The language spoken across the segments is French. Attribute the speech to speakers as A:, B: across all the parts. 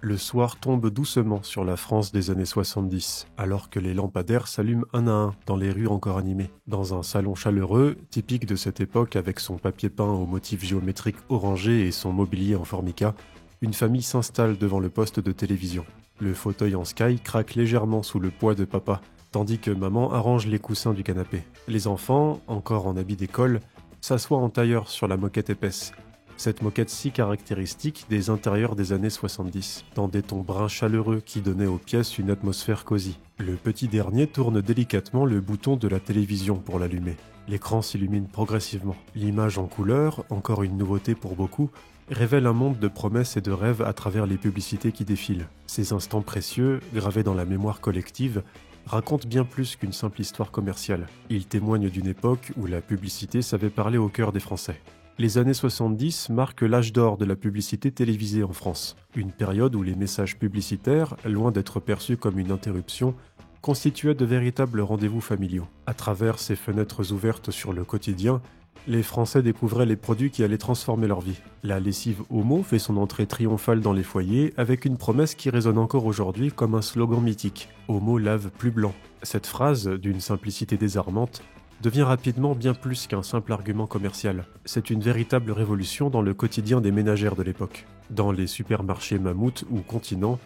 A: Le soir tombe doucement sur la France des années 70, alors que les lampadaires s'allument un à un dans les rues encore animées. Dans un salon chaleureux, typique de cette époque avec son papier peint aux motifs géométriques orangés et son mobilier en formica, une famille s'installe devant le poste de télévision. Le fauteuil en sky craque légèrement sous le poids de papa, tandis que maman arrange les coussins du canapé. Les enfants, encore en habit d'école, s'assoient en tailleur sur la moquette épaisse. Cette moquette si caractéristique des intérieurs des années 70, dans des tons bruns chaleureux qui donnaient aux pièces une atmosphère cosy. Le petit dernier tourne délicatement le bouton de la télévision pour l'allumer. L'écran s'illumine progressivement. L'image en couleur, encore une nouveauté pour beaucoup, révèle un monde de promesses et de rêves à travers les publicités qui défilent. Ces instants précieux, gravés dans la mémoire collective, racontent bien plus qu'une simple histoire commerciale. Ils témoignent d'une époque où la publicité savait parler au cœur des Français. Les années 70 marquent l'âge d'or de la publicité télévisée en France, une période où les messages publicitaires, loin d'être perçus comme une interruption, constituaient de véritables rendez-vous familiaux. À travers ces fenêtres ouvertes sur le quotidien, les Français découvraient les produits qui allaient transformer leur vie. La lessive Omo fait son entrée triomphale dans les foyers avec une promesse qui résonne encore aujourd'hui comme un slogan mythique. Omo lave plus blanc. Cette phrase, d'une simplicité désarmante, devient rapidement bien plus qu'un simple argument commercial. C'est une véritable révolution dans le quotidien des ménagères de l'époque. Dans les supermarchés Mammouth ou Continent,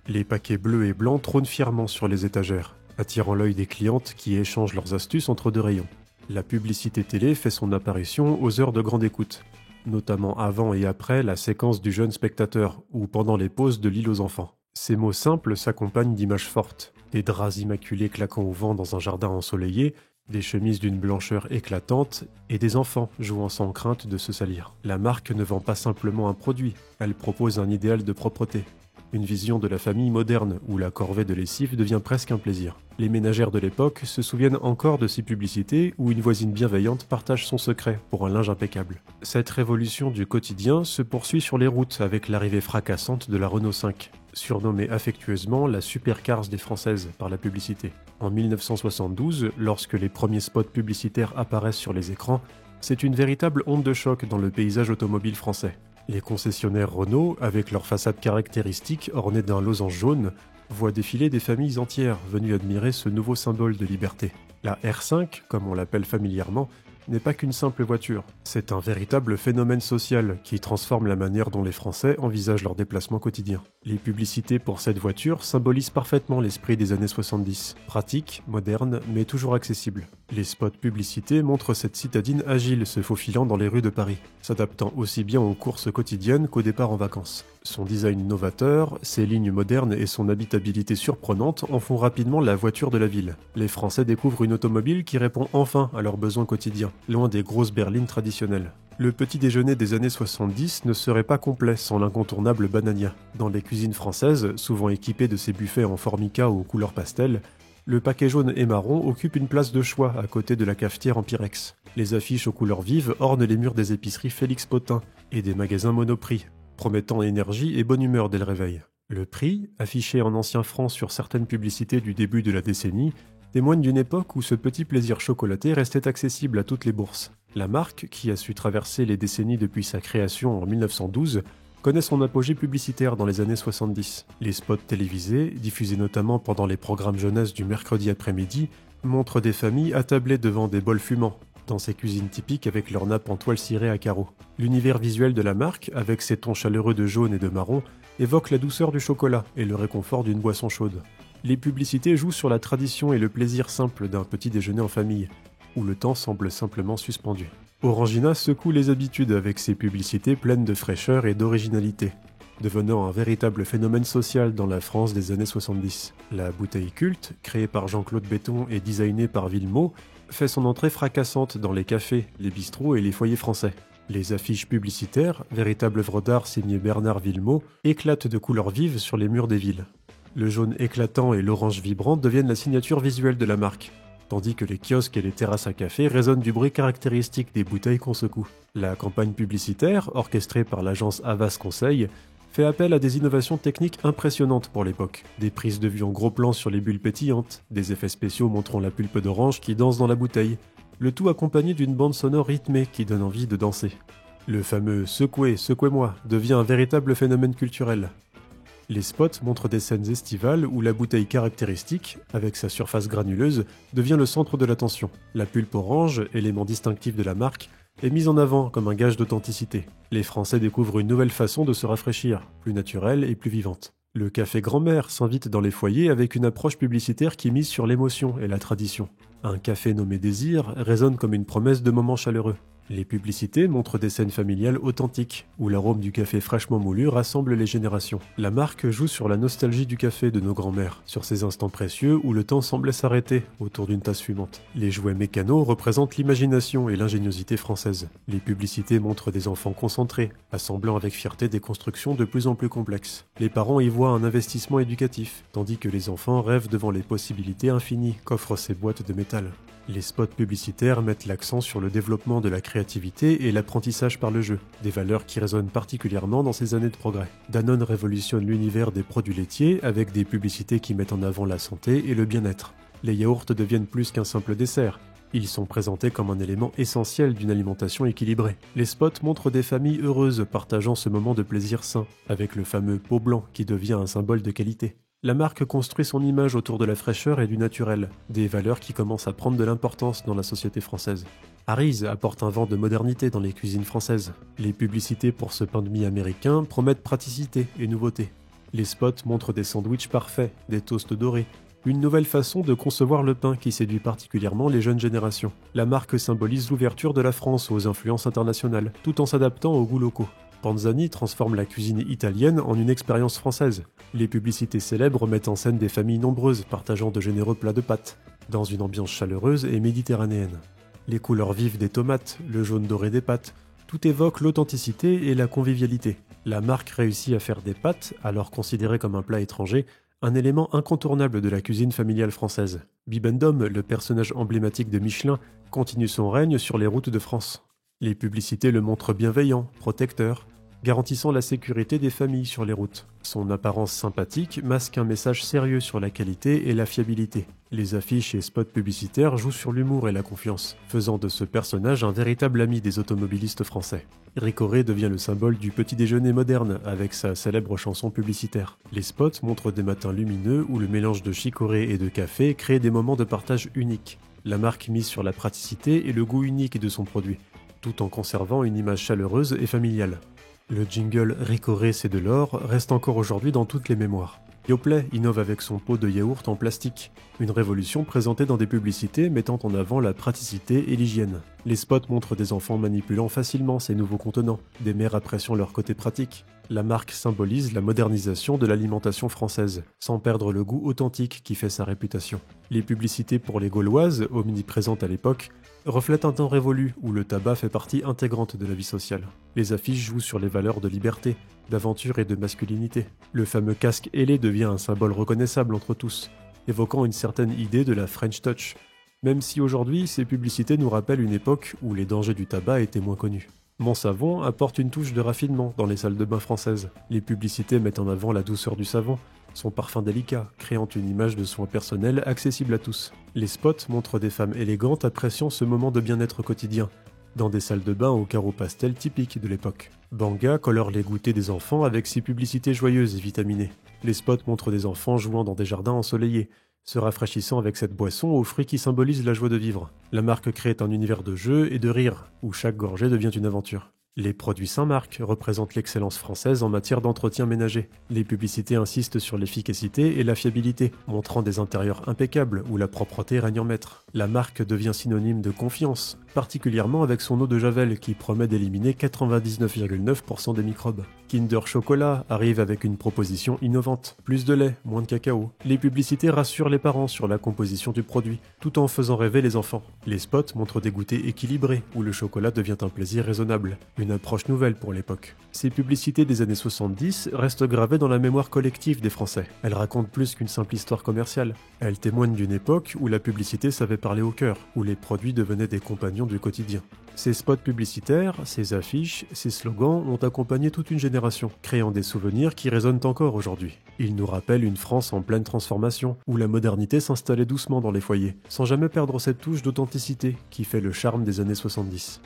A: les paquets bleus et blancs trônent fièrement sur les étagères, attirant l'œil des clientes qui échangent leurs astuces entre deux rayons. La publicité télé fait son apparition aux heures de grande écoute, notamment avant et après la séquence du jeune spectateur ou pendant les pauses de l'île aux enfants. Ces mots simples s'accompagnent d'images fortes, des draps immaculés claquant au vent dans un jardin ensoleillé, des chemises d'une blancheur éclatante et des enfants jouant sans crainte de se salir. La marque ne vend pas simplement un produit, elle propose un idéal de propreté. Une vision de la famille moderne où la corvée de lessive devient presque un plaisir. Les ménagères de l'époque se souviennent encore de ces publicités où une voisine bienveillante partage son secret pour un linge impeccable. Cette révolution du quotidien se poursuit sur les routes avec l'arrivée fracassante de la Renault 5, surnommée affectueusement la supercars des Françaises par la publicité. En 1972, lorsque les premiers spots publicitaires apparaissent sur les écrans, c'est une véritable onde de choc dans le paysage automobile français. Les concessionnaires Renault, avec leur façade caractéristique ornée d'un losange jaune, voient défiler des familles entières venues admirer ce nouveau symbole de liberté. La R5, comme on l'appelle familièrement, n'est pas qu'une simple voiture. C'est un véritable phénomène social qui transforme la manière dont les Français envisagent leurs déplacements quotidiens. Les publicités pour cette voiture symbolisent parfaitement l'esprit des années 70. Pratique, moderne, mais toujours accessible. Les spots publicités montrent cette citadine agile se faufilant dans les rues de Paris, s'adaptant aussi bien aux courses quotidiennes qu'au départ en vacances. Son design novateur, ses lignes modernes et son habitabilité surprenante en font rapidement la voiture de la ville. Les Français découvrent une automobile qui répond enfin à leurs besoins quotidiens, loin des grosses berlines traditionnelles. Le petit déjeuner des années 70 ne serait pas complet sans l'incontournable Banania. Dans les cuisines françaises, souvent équipées de ces buffets en formica aux couleurs pastel, le paquet jaune et marron occupe une place de choix à côté de la cafetière en pyrex. Les affiches aux couleurs vives ornent les murs des épiceries Félix Potin et des magasins Monoprix, promettant énergie et bonne humeur dès le réveil. Le prix, affiché en ancien francs sur certaines publicités du début de la décennie, témoigne d'une époque où ce petit plaisir chocolaté restait accessible à toutes les bourses. La marque, qui a su traverser les décennies depuis sa création en 1912, connaît son apogée publicitaire dans les années 70. Les spots télévisés, diffusés notamment pendant les programmes jeunesse du mercredi après-midi, montrent des familles attablées devant des bols fumants, dans ces cuisines typiques avec leurs nappes en toile cirée à carreaux. L'univers visuel de la marque, avec ses tons chaleureux de jaune et de marron, évoque la douceur du chocolat et le réconfort d'une boisson chaude. Les publicités jouent sur la tradition et le plaisir simple d'un petit déjeuner en famille, où le temps semble simplement suspendu. Orangina secoue les habitudes avec ses publicités pleines de fraîcheur et d'originalité, devenant un véritable phénomène social dans la France des années 70. La bouteille culte, créée par Jean-Claude Béton et designée par Villemot, fait son entrée fracassante dans les cafés, les bistrots et les foyers français. Les affiches publicitaires, véritable œuvre d'art signée Bernard Villemot, éclatent de couleurs vives sur les murs des villes. Le jaune éclatant et l'orange vibrant deviennent la signature visuelle de la marque, tandis que les kiosques et les terrasses à café résonnent du bruit caractéristique des bouteilles qu'on secoue. La campagne publicitaire, orchestrée par l'agence Havas Conseil, fait appel à des innovations techniques impressionnantes pour l'époque. Des prises de vue en gros plan sur les bulles pétillantes, des effets spéciaux montrant la pulpe d'orange qui danse dans la bouteille, le tout accompagné d'une bande sonore rythmée qui donne envie de danser. Le fameux « secouez, secouez-moi » devient un véritable phénomène culturel. Les spots montrent des scènes estivales où la bouteille caractéristique, avec sa surface granuleuse, devient le centre de l'attention. La pulpe orange, élément distinctif de la marque, est mise en avant comme un gage d'authenticité. Les Français découvrent une nouvelle façon de se rafraîchir, plus naturelle et plus vivante. Le café grand-mère s'invite dans les foyers avec une approche publicitaire qui mise sur l'émotion et la tradition. Un café nommé Désir résonne comme une promesse de moments chaleureux. Les publicités montrent des scènes familiales authentiques, où l'arôme du café fraîchement moulu rassemble les générations. La marque joue sur la nostalgie du café de nos grands-mères, sur ces instants précieux où le temps semblait s'arrêter autour d'une tasse fumante. Les jouets mécanos représentent l'imagination et l'ingéniosité française. Les publicités montrent des enfants concentrés, assemblant avec fierté des constructions de plus en plus complexes. Les parents y voient un investissement éducatif, tandis que les enfants rêvent devant les possibilités infinies qu'offrent ces boîtes de métal. Les spots publicitaires mettent l'accent sur le développement de la créativité et l'apprentissage par le jeu, des valeurs qui résonnent particulièrement dans ces années de progrès. Danone révolutionne l'univers des produits laitiers avec des publicités qui mettent en avant la santé et le bien-être. Les yaourts deviennent plus qu'un simple dessert. Ils sont présentés comme un élément essentiel d'une alimentation équilibrée. Les spots montrent des familles heureuses partageant ce moment de plaisir sain, avec le fameux pot blanc qui devient un symbole de qualité. La marque construit son image autour de la fraîcheur et du naturel, des valeurs qui commencent à prendre de l'importance dans la société française. Harry's apporte un vent de modernité dans les cuisines françaises. Les publicités pour ce pain de mie américain promettent praticité et nouveauté. Les spots montrent des sandwichs parfaits, des toasts dorés, une nouvelle façon de concevoir le pain qui séduit particulièrement les jeunes générations. La marque symbolise l'ouverture de la France aux influences internationales, tout en s'adaptant aux goûts locaux. Panzani transforme la cuisine italienne en une expérience française. Les publicités célèbres mettent en scène des familles nombreuses partageant de généreux plats de pâtes, dans une ambiance chaleureuse et méditerranéenne. Les couleurs vives des tomates, le jaune doré des pâtes, tout évoque l'authenticité et la convivialité. La marque réussit à faire des pâtes, alors considérées comme un plat étranger, un élément incontournable de la cuisine familiale française. Bibendum, le personnage emblématique de Michelin, continue son règne sur les routes de France. Les publicités le montrent bienveillant, protecteur, garantissant la sécurité des familles sur les routes. Son apparence sympathique masque un message sérieux sur la qualité et la fiabilité. Les affiches et spots publicitaires jouent sur l'humour et la confiance, faisant de ce personnage un véritable ami des automobilistes français. Ricoré devient le symbole du petit déjeuner moderne avec sa célèbre chanson publicitaire. Les spots montrent des matins lumineux où le mélange de chicorée et de café crée des moments de partage uniques. La marque mise sur la praticité et le goût unique de son produit, tout en conservant une image chaleureuse et familiale. Le jingle « Ricoré, c'est de l'or » reste encore aujourd'hui dans toutes les mémoires. Yoplait innove avec son pot de yaourt en plastique, une révolution présentée dans des publicités mettant en avant la praticité et l'hygiène. Les spots montrent des enfants manipulant facilement ces nouveaux contenants, des mères appréciant leur côté pratique. La marque symbolise la modernisation de l'alimentation française, sans perdre le goût authentique qui fait sa réputation. Les publicités pour les Gauloises, omniprésentes à l'époque, reflètent un temps révolu où le tabac fait partie intégrante de la vie sociale. Les affiches jouent sur les valeurs de liberté, d'aventure et de masculinité. Le fameux casque ailé devient un symbole reconnaissable entre tous, évoquant une certaine idée de la French Touch, même si aujourd'hui ces publicités nous rappellent une époque où les dangers du tabac étaient moins connus. Mon-Savon apporte une touche de raffinement dans les salles de bain françaises. Les publicités mettent en avant la douceur du savon, son parfum délicat, créant une image de soins personnels accessible à tous. Les spots montrent des femmes élégantes appréciant ce moment de bien-être quotidien, dans des salles de bain aux carreaux pastel typiques de l'époque. Banga colore les goûters des enfants avec ses publicités joyeuses et vitaminées. Les spots montrent des enfants jouant dans des jardins ensoleillés, se rafraîchissant avec cette boisson aux fruits qui symbolisent la joie de vivre. La marque crée un univers de jeu et de rire, où chaque gorgée devient une aventure. Les produits Saint-Marc représentent l'excellence française en matière d'entretien ménager. Les publicités insistent sur l'efficacité et la fiabilité, montrant des intérieurs impeccables où la propreté règne en maître. La marque devient synonyme de confiance, particulièrement avec son eau de Javel qui promet d'éliminer 99,9% des microbes. Kinder Chocolat arrive avec une proposition innovante, plus de lait, moins de cacao. Les publicités rassurent les parents sur la composition du produit, tout en faisant rêver les enfants. Les spots montrent des goûters équilibrés, où le chocolat devient un plaisir raisonnable, une approche nouvelle pour l'époque. Ces publicités des années 70 restent gravées dans la mémoire collective des Français. Elles racontent plus qu'une simple histoire commerciale. Elles témoignent d'une époque où la publicité savait parler au cœur, où les produits devenaient des compagnons du quotidien. Ces spots publicitaires, ces affiches, ces slogans ont accompagné toute une génération, créant des souvenirs qui résonnent encore aujourd'hui. Ils nous rappellent une France en pleine transformation, où la modernité s'installait doucement dans les foyers, sans jamais perdre cette touche d'authenticité qui fait le charme des années 70.